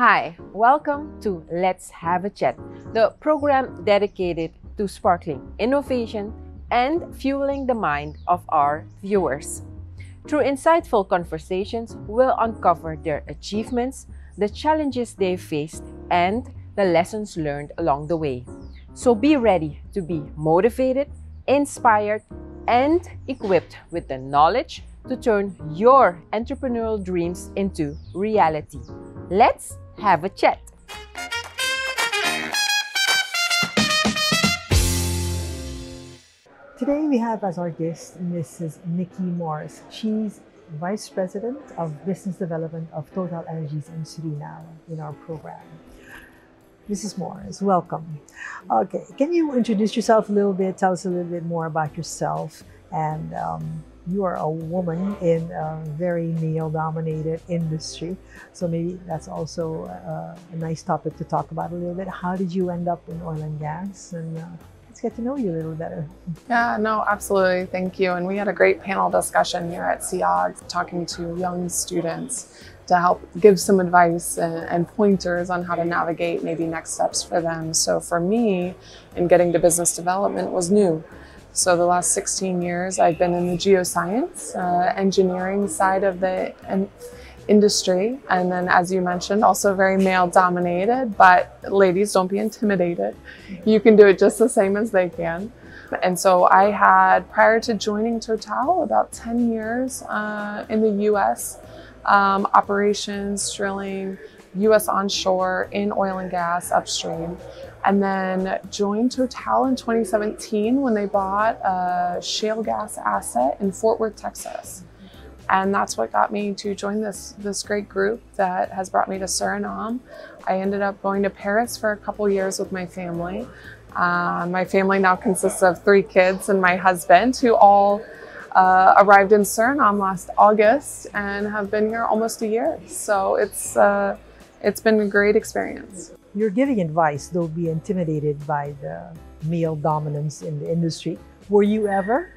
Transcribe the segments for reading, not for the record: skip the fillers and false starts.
Hi, welcome to Let's Have a Chat, the program dedicated to sparkling innovation and fueling the mind of our viewers. Through insightful conversations, we'll uncover their achievements, the challenges they faced, and the lessons learned along the way. So be ready to be motivated, inspired, and equipped with the knowledge to turn your entrepreneurial dreams into reality. Let's have a chat. Today we have as our guest Mrs. Nikki Morris. She's Vice President of Business Development of Total Energies in Suriname in our program. Mrs. Morris, welcome. Okay, can you introduce yourself a little bit, tell us a little bit more about yourself? And you are a woman in a very male-dominated industry, so maybe that's also a nice topic to talk about a little bit. How did you end up in oil and gas? And let's get to know you a little better. Yeah, no, absolutely. Thank you. And we had a great panel discussion here at SIAG talking to young students to help give some advice and pointers on how to navigate maybe next steps for them. So for me, in getting to business development was new. So the last 16 years, I've been in the geoscience, engineering side of the industry. And then, as you mentioned, also very male dominated, but ladies, don't be intimidated. You can do it just the same as they can. And so I had, prior to joining Total, about 10 years in the US, operations, drilling, US onshore, in oil and gas upstream. And then joined Total in 2017 when they bought a shale gas asset in Fort Worth, Texas. And that's what got me to join this great group that has brought me to Suriname. I ended up going to Paris for a couple years with my family. My family now consists of 3 kids and my husband, who all arrived in Suriname last August and have been here almost a year. So it's been a great experience. You're giving advice, don't be intimidated by the male dominance in the industry. Were you ever?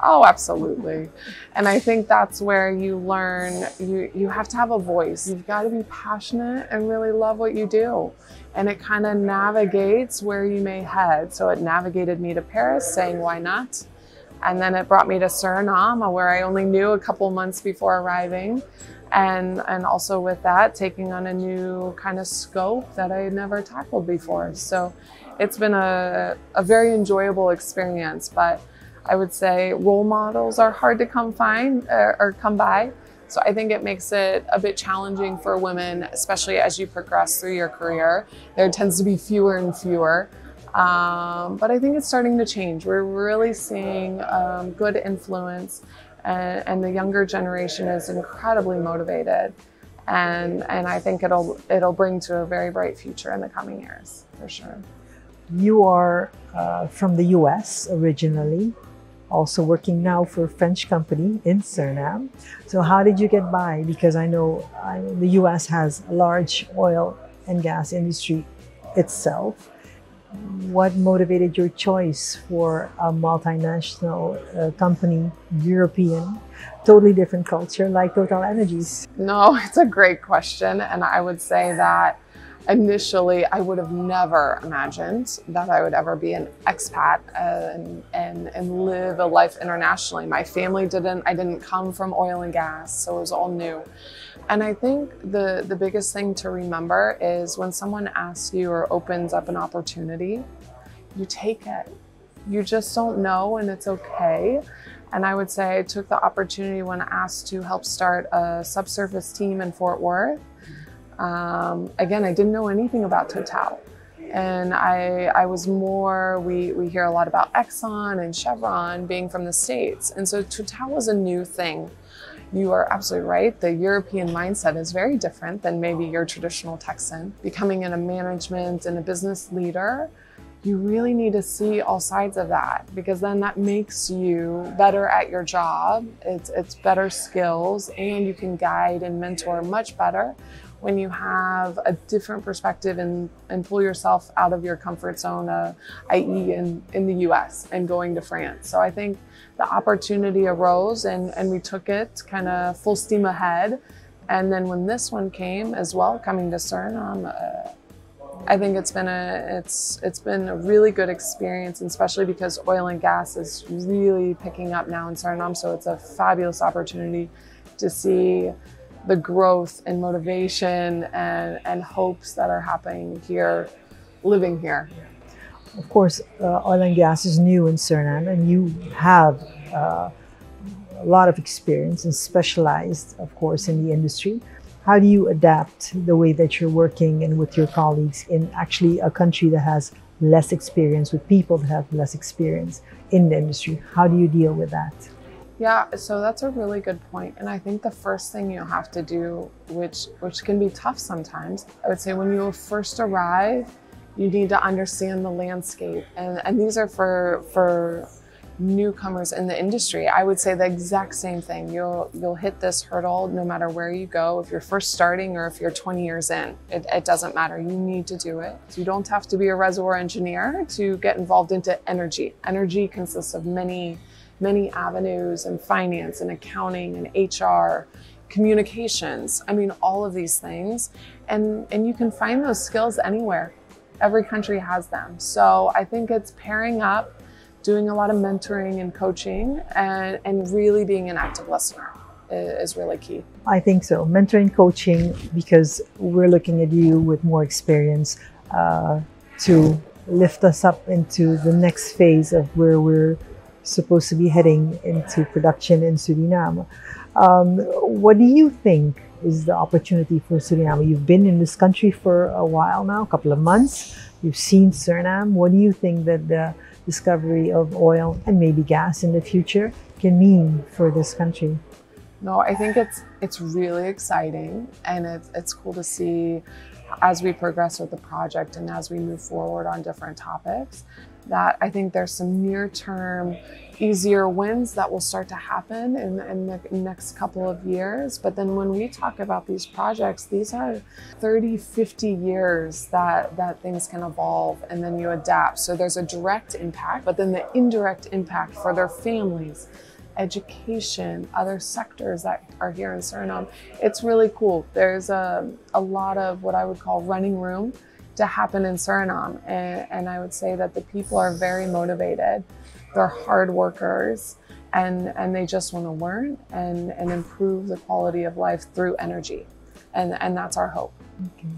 Oh, absolutely. And I think that's where you learn, you have to have a voice. You've got to be passionate and really love what you do. And it kind of navigates where you may head. So it navigated me to Paris, saying, why not? And then it brought me to Suriname, where I only knew a couple months before arriving. And also with that, taking on a new kind of scope that I had never tackled before. So it's been a very enjoyable experience, but I would say role models are hard to come by. So I think it makes it a bit challenging for women, especially as you progress through your career. There tends to be fewer and fewer. But I think it's starting to change. We're really seeing good influence, and the younger generation is incredibly motivated. And I think it'll bring to a very bright future in the coming years, for sure. You are from the US originally, also working now for a French company in Suriname. So how did you get by? Because I know the US has a large oil and gas industry itself. What motivated your choice for a multinational company, European, totally different culture like Total Energies? No, it's a great question. And I would say that initially I would have never imagined that I would ever be an expat and live a life internationally. My family I didn't come from oil and gas, so it was all new. And I think the biggest thing to remember is when someone asks you or opens up an opportunity, you take it. You just don't know, and it's okay. And I would say I took the opportunity when asked to help start a subsurface team in Fort Worth. Again, I didn't know anything about Total. And I was more, we hear a lot about Exxon and Chevron being from the States. And so Total was a new thing. You are absolutely right. The European mindset is very different than maybe your traditional Texan. Becoming a management and a business leader, you really need to see all sides of that, because then that makes you better at your job. It's better skills, and you can guide and mentor much better when you have a different perspective and pull yourself out of your comfort zone, i.e. in the US and going to France. So I think the opportunity arose and we took it kind of full steam ahead And then when this one came as well, coming to Suriname, I think it's been a really good experience, and especially because oil and gas is really picking up now in Suriname. So it's a fabulous opportunity to see the growth and motivation and hopes that are happening here, living here. Of course, oil and gas is new in Suriname, and you have a lot of experience and specialized, of course, in the industry. How do you adapt the way that you're working and with your colleagues in actually a country that has less experience, with people that have less experience in the industry? How do you deal with that? Yeah, so that's a really good point. And I think the first thing you have to do, which can be tough sometimes, I would say when you first arrive, you need to understand the landscape. And these are for newcomers in the industry. I would say the exact same thing. You'll hit this hurdle no matter where you go. If you're first starting or if you're 20 years in, it doesn't matter. You need to do it. You don't have to be a reservoir engineer to get involved into energy. Energy consists of many avenues, and finance and accounting and HR, communications. I mean, all of these things. And you can find those skills anywhere. Every country has them. So I think it's pairing up, doing a lot of mentoring and coaching, and really being an active listener is really key. I think so. Mentoring, coaching, because we're looking at you with more experience to lift us up into the next phase of where we're supposed to be heading into production in Suriname. What do you think is the opportunity for Suriname? You've been in this country for a while now, a couple of months. You've seen Suriname. What do you think that the discovery of oil and maybe gas in the future can mean for this country? No, I think it's really exciting, and it's cool to see as we progress with the project and as we move forward on different topics, that I think there's some near-term easier wins that will start to happen in the next couple of years. But then when we talk about these projects, these are 30, 50 years that things can evolve, and then you adapt. So there's a direct impact, but then the indirect impact for their families, education, other sectors that are here in Suriname. It's really cool. There's a lot of what I would call running room to happen in Suriname. And I would say that the people are very motivated. They're hard workers, and they just want to learn and improve the quality of life through energy. And that's our hope. Okay.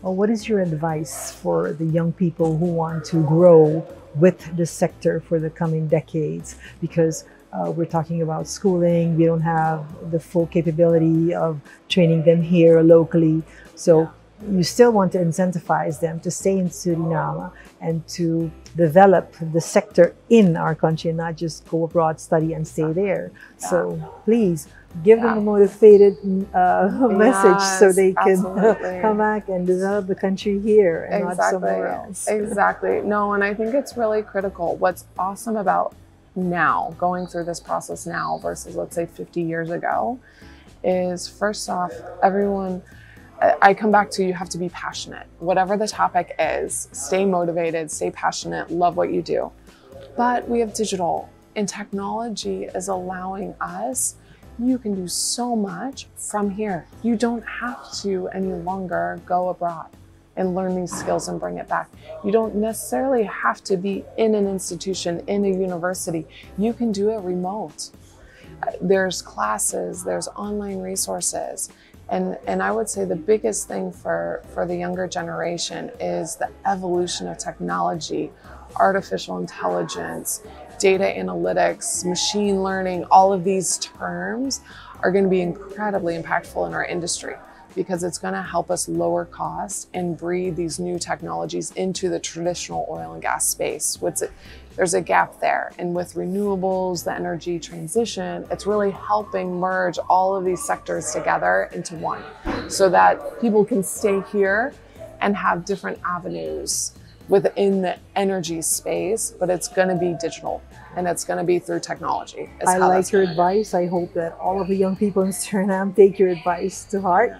Well, what is your advice for the young people who want to grow with the sector for the coming decades? Because we're talking about schooling. We don't have the full capability of training them here locally. So you still want to incentivize them to stay in Suriname and to develop the sector in our country and not just go abroad, study, and stay there. Yeah. So please give them a motivated message so they can come back and develop the country here and not somewhere else. Exactly. No, and I think it's really critical. What's awesome about now, going through this process now versus, let's say, 50 years ago, is first off, everyone, I come back to, you have to be passionate. Whatever the topic is, stay motivated, stay passionate, love what you do. But we have digital, and technology is allowing us, you can do so much from here. You don't have to any longer go abroad and learn these skills and bring it back. You don't necessarily have to be in an institution, in a university. You can do it remote. There's classes, there's online resources. And I would say the biggest thing for the younger generation is the evolution of technology, artificial intelligence, data analytics, machine learning. All of these terms are going to be incredibly impactful in our industry, because it's going to help us lower costs and breed these new technologies into the traditional oil and gas space. There's a gap there. And with renewables, the energy transition, it's really helping merge all of these sectors together into one, so that people can stay here and have different avenues within the energy space, but it's going to be digital, and it's going to be through technology. I like your advice. I hope that all of the young people in Suriname take your advice to heart.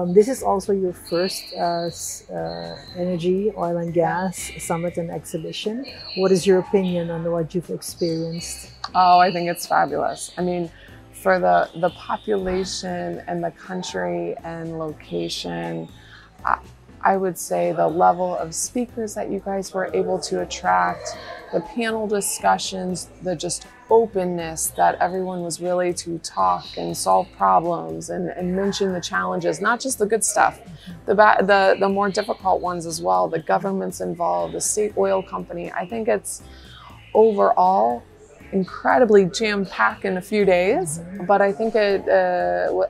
This is also your first energy, oil and gas summit and exhibition. What is your opinion on what you've experienced? Oh, I think it's fabulous. I mean, for the population and the country and location, I would say the level of speakers that you guys were able to attract, the panel discussions, the just openness that everyone was really to talk and solve problems and mention the challenges, not just the good stuff, the more difficult ones as well, the governments involved, the state oil company. I think it's overall incredibly jam-packed in a few days, but I think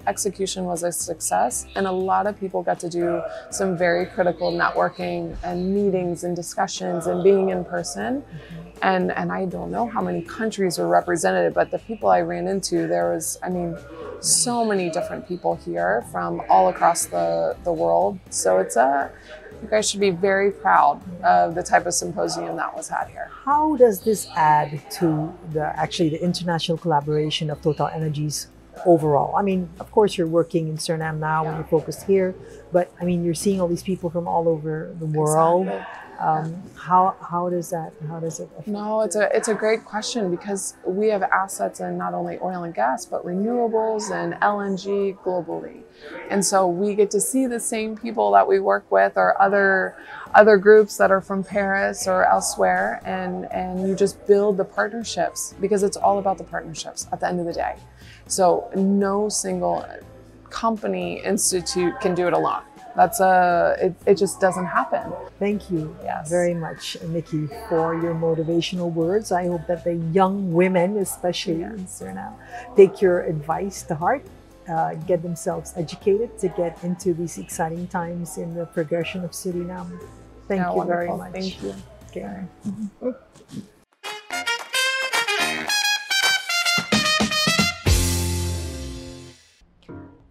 execution was a success, and a lot of people got to do some very critical networking and meetings and discussions and being in person. And I don't know how many countries were represented, but the people I ran into, there was, I mean, so many different people here from all across the world. So it's you guys should be very proud of the type of symposium that was had here. How does this add to the international collaboration of TotalEnergies overall? I mean, of course, you're working in Suriname now and you're focused here, but I mean, you're seeing all these people from all over the world. Exactly. How does it affect? No, it's a great question, because we have assets in not only oil and gas, but renewables and LNG globally. And so we get to see the same people that we work with, or other groups that are from Paris or elsewhere, and you just build the partnerships, because it's all about the partnerships at the end of the day. So no single company, institute can do it alone. It just doesn't happen. Thank you Yes. very much, Nikki, for your motivational words. I hope that the young women, especially in Suriname, take your advice to heart, get themselves educated to get into these exciting times in the progression of Suriname. Thank you very much. Thank you. Okay.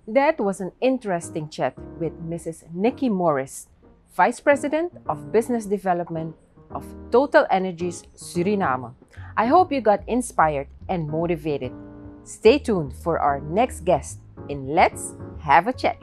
That was an interesting chat with Mrs. Nikki Morris, Vice President of Business Development of TotalEnergies Suriname. I hope you got inspired and motivated. Stay tuned for our next guest in Let's Have a Chat.